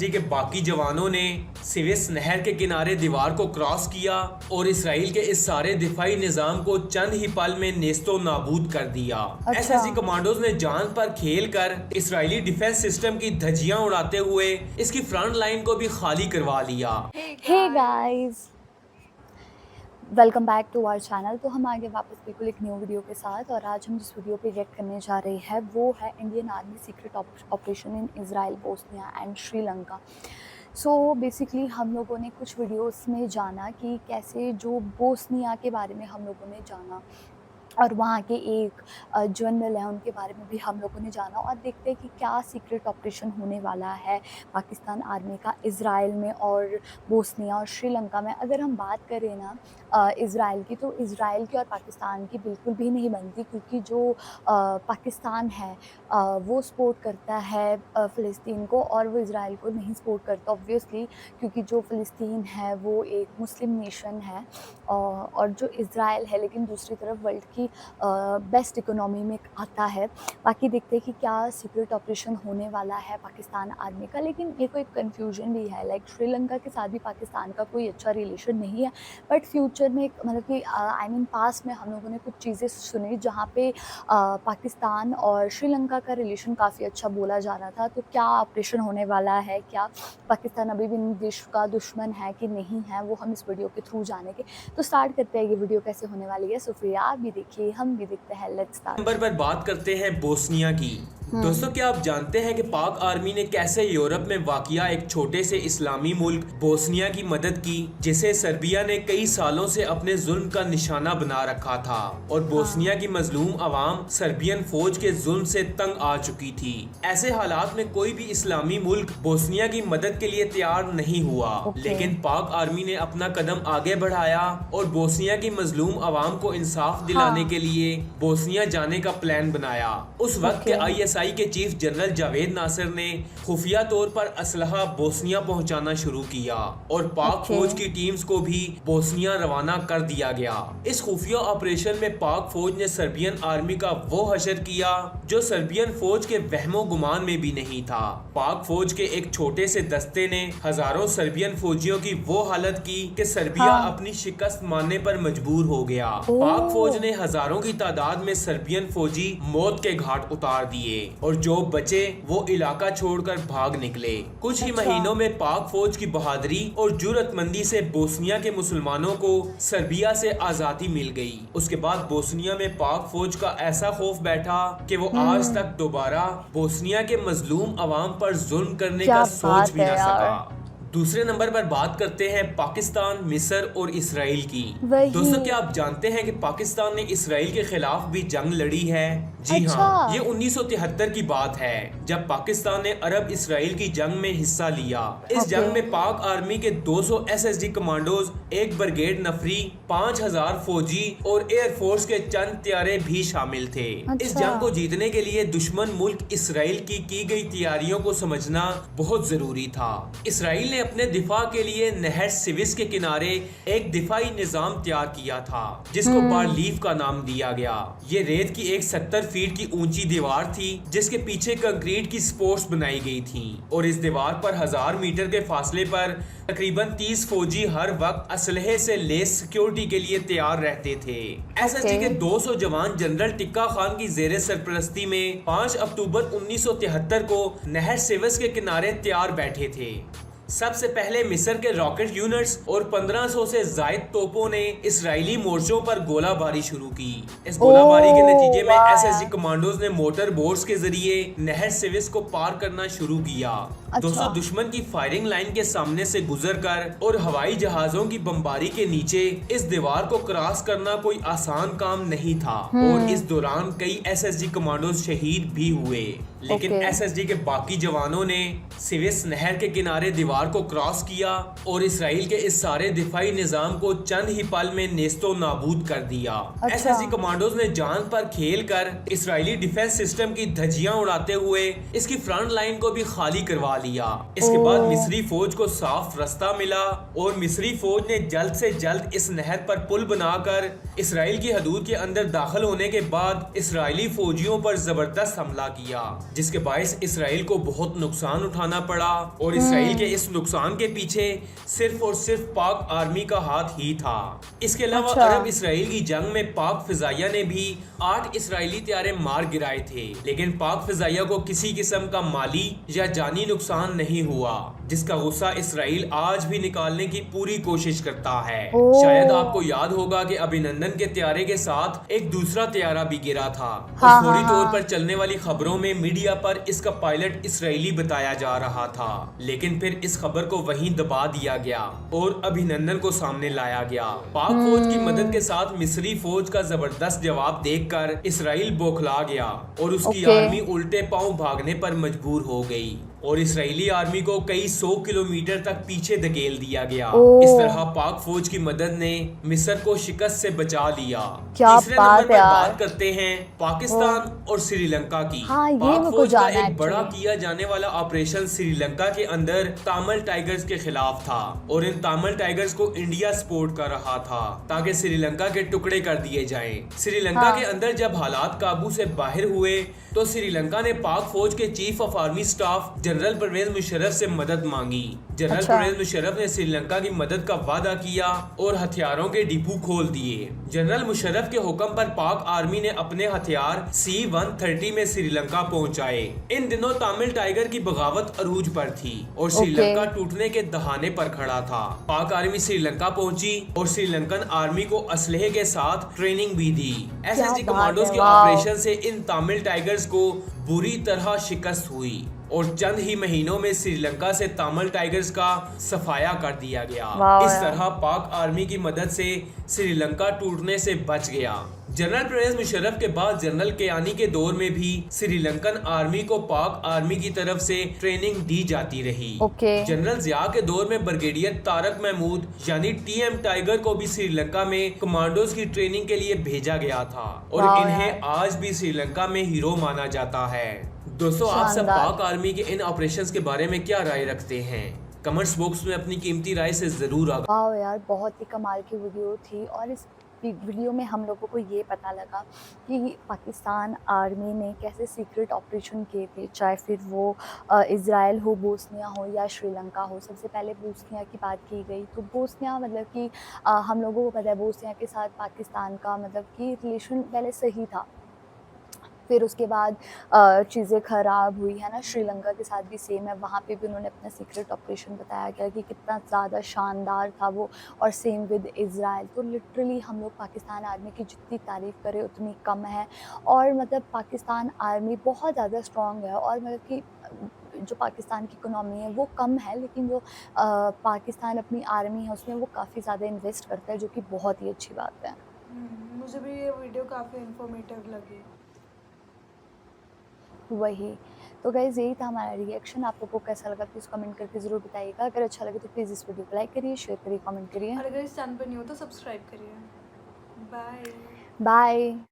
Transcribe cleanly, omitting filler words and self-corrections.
जी के बाकी जवानों ने स्विस नहर के किनारे दीवार को क्रॉस किया और इसराइल के इस सारे दिफाई निजाम को चंद ही पल में नेस्तो नाबूद कर दिया। एसएसजी कमांडोज ने जान पर खेल कर इसराइली डिफेंस सिस्टम की धज्जियां उड़ाते हुए इसकी फ्रंट लाइन को भी खाली करवा लिया। Hey guys, welcome back to our channel. तो हम आगे वापस बिल्कुल एक न्यू वीडियो के साथ, और आज हम जिस वीडियो पे रिएक्ट करने जा रहे हैं वो है Indian army secret operation in Israel, Bosnia and Sri Lanka. So basically हम लोगों ने कुछ वीडियोस में जाना कि कैसे जो बोस्निया के बारे में हम लोगों ने जाना और वहाँ के एक जनरल हैं उनके बारे में भी हम लोगों ने जाना, और देखते हैं कि क्या सीक्रेट ऑपरेशन होने वाला है पाकिस्तान आर्मी का इज़राइल में और बोस्निया और श्रीलंका में। अगर हम बात करें ना इज़राइल की, तो इज़राइल की और पाकिस्तान की बिल्कुल भी नहीं बनती, क्योंकि जो पाकिस्तान है वो सपोर्ट करता है फ़लस्तीन को और वो इज़राइल को नहीं सपोर्ट करता ऑब्वियसली, क्योंकि जो फ़लस्तीन है वो एक मुस्लिम नेशन है और जो इज़राइल है लेकिन दूसरी तरफ वर्ल्ड की बेस्ट इकोनॉमी में आता है। बाकी देखते हैं कि क्या सीक्रेट ऑपरेशन होने वाला है पाकिस्तान आर्मी का। लेकिन मेरे को एक कन्फ्यूजन भी है, लाइक श्रीलंका के साथ भी पाकिस्तान का कोई अच्छा रिलेशन नहीं है, बट फ्यूचर में मतलब कि आई मीन पास्ट में हम लोगों ने कुछ चीज़ें सुनी जहाँ पे पाकिस्तान और श्रीलंका का रिलेशन काफ़ी अच्छा बोला जा रहा था। तो क्या ऑपरेशन होने वाला है, क्या पाकिस्तान अभी भी विश्व का दुश्मन है कि नहीं है, वो हम इस वीडियो के थ्रू जानेंगे। तो स्टार्ट करते हैं, ये वीडियो कैसे होने वाली है। सुप्रिया आप भी देखिए, हम भी देखते हैं, लेट्स स्टार्ट। नंबर पर बात करते हैं बोस्निया की। दोस्तों, क्या आप जानते हैं कि पाक आर्मी ने कैसे यूरोप में वाक़िया एक छोटे से इस्लामी मुल्क बोस्निया की मदद की, जिसे सर्बिया ने कई सालों से अपने जुल्म का निशाना बना रखा था, और बोस्निया की मजलूम आवाम सर्बियन फौज के जुल्म से तंग आ चुकी थी। ऐसे हालात में कोई भी इस्लामी मुल्क बोस्निया की मदद के लिए तैयार नहीं हुआ। लेकिन पाक आर्मी ने अपना कदम आगे बढ़ाया और बोस्निया की मजलूम आवाम को इंसाफ दिलाने के लिए बोस्निया जाने का प्लान बनाया। उस वक्त के ISI के चीफ जनरल जावेद नासिर ने खुफिया तौर पर असलहा बोस्निया पहुंचाना शुरू किया और पाक फौज की टीम्स को भी बोस्निया रवाना कर दिया गया। इस खुफिया ऑपरेशन में पाक फौज ने सर्बियन आर्मी का वो हशर किया जो सर्बियन फौज के वहमो गुमान में भी नहीं था। पाक फौज के एक छोटे से दस्ते ने हजारों सर्बियन फौजियों की वो हालत की कि सर्बिया अपनी शिकस्त मानने पर मजबूर हो गया। पाक फौज ने हजारों की तादाद में सर्बियन फौजी मौत के घाट उतार दिए और जो बचे वो इलाका छोड़कर भाग निकले। कुछ ही महीनों में पाक फौज की बहादुरी और जुर्रतमंदी से बोस्निया के मुसलमानों को सर्बिया से आजादी मिल गई। उसके बाद बोस्निया में पाक फौज का ऐसा खौफ बैठा कि वो आज तक दोबारा बोस्निया के मजलूम अवाम पर जुल्म करने का सोच भी न सका। दूसरे नंबर पर बात करते हैं पाकिस्तान, मिस्र और इसराइल की। दोस्तों, क्या आप जानते हैं कि पाकिस्तान ने इसराइल के खिलाफ भी जंग लड़ी है? जी हाँ, ये 1973 की बात है जब पाकिस्तान ने अरब इसराइल की जंग में हिस्सा लिया। इस जंग में पाक आर्मी के 200 SSG कमांडोज, 1 ब्रिगेड नफरी, 5000 फौजी और एयरफोर्स के चंद त्यारे भी शामिल थे। इस जंग को जीतने के लिए दुश्मन मुल्क इसराइल की गई तैयारियों को समझना बहुत जरूरी था। इसराइल ने अपने दिफा के लिए नहर स्विस के किनारे एक दिफाई निजाम तैयार किया था जिसको बारलीफ का नाम दिया गया। ये रेत की एक 70 फीट की ऊंची दीवार थी जिसके पीछे कंक्रीट की सपोर्ट्स बनाई गई थी, और इस दीवार पर 1000 मीटर के फासले पर तकरीबन 30 फौजी हर वक्त असलहे से लेस सिक्योरिटी के लिए तैयार रहते थे। SSG के 200 जवान जनरल टिक्का खान की जेर सरपरस्ती में 5 अक्टूबर 1973 को नहर स्विस के किनारे तैयार बैठे थे। सबसे पहले मिस्र के रॉकेट यूनिट्स और 1500 से जायद तोपों ने इसराइली मोर्चों पर गोलाबारी शुरू की। इस गोलाबारी के नतीजे में SSG कमांडोज ने मोटर बोट्स के जरिए नहर स्विस को पार करना शुरू किया। दोस्तों, दुश्मन की फायरिंग लाइन के सामने से गुजरकर और हवाई जहाजों की बमबारी के नीचे इस दीवार को क्रॉस करना कोई आसान काम नहीं था, और इस दौरान कई SSG कमांडोज शहीद भी हुए। लेकिन SSG के बाकी जवानों ने स्विस नहर के किनारे दीवार को क्रॉस किया और इसराइल के इस सारे दिफाई निजाम को चंद ही पल में नेस्तो नाबूद कर दिया। SSG कमांडोज ने जान पर खेल कर इसराइली डिफेंस सिस्टम की धज्जियां उड़ाते हुए इसकी फ्रंट लाइन को भी खाली करवा लिया। इसके बाद मिस्री फौज को साफ रास्ता मिला और मिस्री फौज ने जल्द से जल्द इस नहर पर पुल बनाकर इसराइल की हदूद के अंदर दाखिल होने के बाद इसराइली फौजियों पर जबरदस्त हमला किया। जिसके बायस इसराइल को बहुत नुकसान उठाना पड़ा और इसराइल के इस नुकसान के पीछे सिर्फ और सिर्फ पाक आर्मी का हाथ ही था। इसके अलावा अच्छा। अरब इसराइल की जंग में पाक फिजाइया ने भी 8 इसराइली तैयारे मार गिराए थे, लेकिन पाक फिजाइया को किसी किस्म का माली या जानी नुकसान नहीं हुआ, जिसका गुस्सा इसराइल आज भी निकालने की पूरी कोशिश करता है। ओह। शायद आपको याद होगा कि अभिनंदन के तैयारे के साथ एक दूसरा तैयारा भी गिरा था हाँ, और फौरी हाँ, तौर हाँ। पर चलने वाली खबरों में मीडिया पर इसका पायलट इसराइली बताया जा रहा था, लेकिन फिर इस खबर को वहीं दबा दिया गया और अभिनंदन को सामने लाया गया। पाक फौज की मदद के साथ मिस्री फौज का जबरदस्त जवाब देखकर इसराइल बौखला गया और उसकी ओके। आर्मी उल्टे पांव भागने पर मजबूर हो गई और इसराइली आर्मी को कई 100 किलोमीटर तक पीछे धकेल दिया गया। ओह। इस तरह पाक फौज की मदद ने मिस्र को शिकस्त से बचा लिया। क्या तीसरे बात नंबर पर है यार। बात करते हैं पाकिस्तान और श्रीलंका की। हाँ, ये पाक मेरे को फौज का जानना है एक बड़ा actually। किया जाने वाला ऑपरेशन श्रीलंका के अंदर तामिल टाइगर्स के खिलाफ था और इन तामिल टाइगर्स को इंडिया सपोर्ट कर रहा था ताकि श्रीलंका के टुकड़े कर दिए जाएं। श्रीलंका हाँ। के अंदर जब हालात काबू से बाहर हुए तो श्रीलंका ने पाक फौज के chief of army staff general Pervez Musharraf से मदद मांगी। जनरल अच्छा। परवेज मुशर्रफ ने श्रीलंका की मदद का वादा किया और हथियारों के डिपो खोल दिए। जनरल मुशर्रफ के हुक्म पर पाक आर्मी ने अपने हथियार C-130 में श्रीलंका पहुंचाए। इन दिनों तामिल टाइगर की बगावत अरूज पर थी और श्रीलंका टूटने के दहाने पर खड़ा था। पाक आर्मी श्रीलंका पहुंची और श्रीलंकन आर्मी को असलहे के साथ ट्रेनिंग भी दी। SSG बात कमांडोज है, के वाह। ऑपरेशन से इन तामिल टाइगर्स को बुरी तरह शिकस्त हुई और चंद ही महीनों में श्रीलंका से तामिल टाइगर्स का सफाया कर दिया गया। वाह इस यार। तरह पाक आर्मी की मदद से श्रीलंका टूटने से बच गया। जनरल परवेज मुशर्रफ के बाद जनरल केयानी के दौर में भी श्रीलंकन आर्मी को पाक आर्मी की तरफ से ट्रेनिंग दी जाती रही। ओके। जनरल जिया के दौर में ब्रिगेडियर तारक महमूद यानी TM टाइगर को भी श्रीलंका में कमांडोज की ट्रेनिंग के लिए भेजा गया था और वाह इन्हें यार। आज भी श्रीलंका में हीरो माना जाता है। दोस्तों, आप सब शानदार। पाक आर्मी के इन ऑपरेशंस के बारे में क्या राय रखते हैं? कमेंट्स बॉक्स में अपनी कीमती राय से जरूर आगाह। वाह यार, बहुत ही कमाल की वीडियो थी और इस वीडियो में हम लोगों को ये पता लगा कि पाकिस्तान आर्मी ने कैसे सीक्रेट ऑपरेशन किए थे, चाहे फिर वो इज़राइल हो, बोस्निया हो या श्रीलंका हो। सबसे पहले बोस्निया की बात की गई तो बोस्निया मतलब कि हम लोगों को पता है बोस्निया के साथ पाकिस्तान का मतलब कि रिलेशन पहले सही था, फिर उसके बाद चीज़ें ख़राब हुई है ना। श्रीलंका के साथ भी सेम है, वहाँ पे भी उन्होंने अपना सीक्रेट ऑपरेशन बताया गया कि कितना ज़्यादा शानदार था वो, और सेम विद इज़राइल। तो लिटरली हम लोग पाकिस्तान आर्मी की जितनी तारीफ़ करें उतनी कम है और मतलब पाकिस्तान आर्मी बहुत ज़्यादा स्ट्रॉन्ग है और मतलब कि जो पाकिस्तान की इकोनॉमी है वो कम है, लेकिन जो पाकिस्तान अपनी आर्मी है उसमें वो काफ़ी ज़्यादा इन्वेस्ट करता है, जो कि बहुत ही अच्छी बात है। मुझे भी ये वीडियो काफ़ी इन्फॉर्मेटिव लगी। वही तो गाइज़, यही था हमारा रिएक्शन। आप लोगों को कैसा लगा प्लीज़ कमेंट करके ज़रूर बताइएगा। अगर अच्छा लगे तो प्लीज़ इस वीडियो को लाइक करिए, शेयर करिए, कमेंट करिए। और अगर इस चैनल पर नहीं हो तो सब्सक्राइब करिए। बाय। बाय।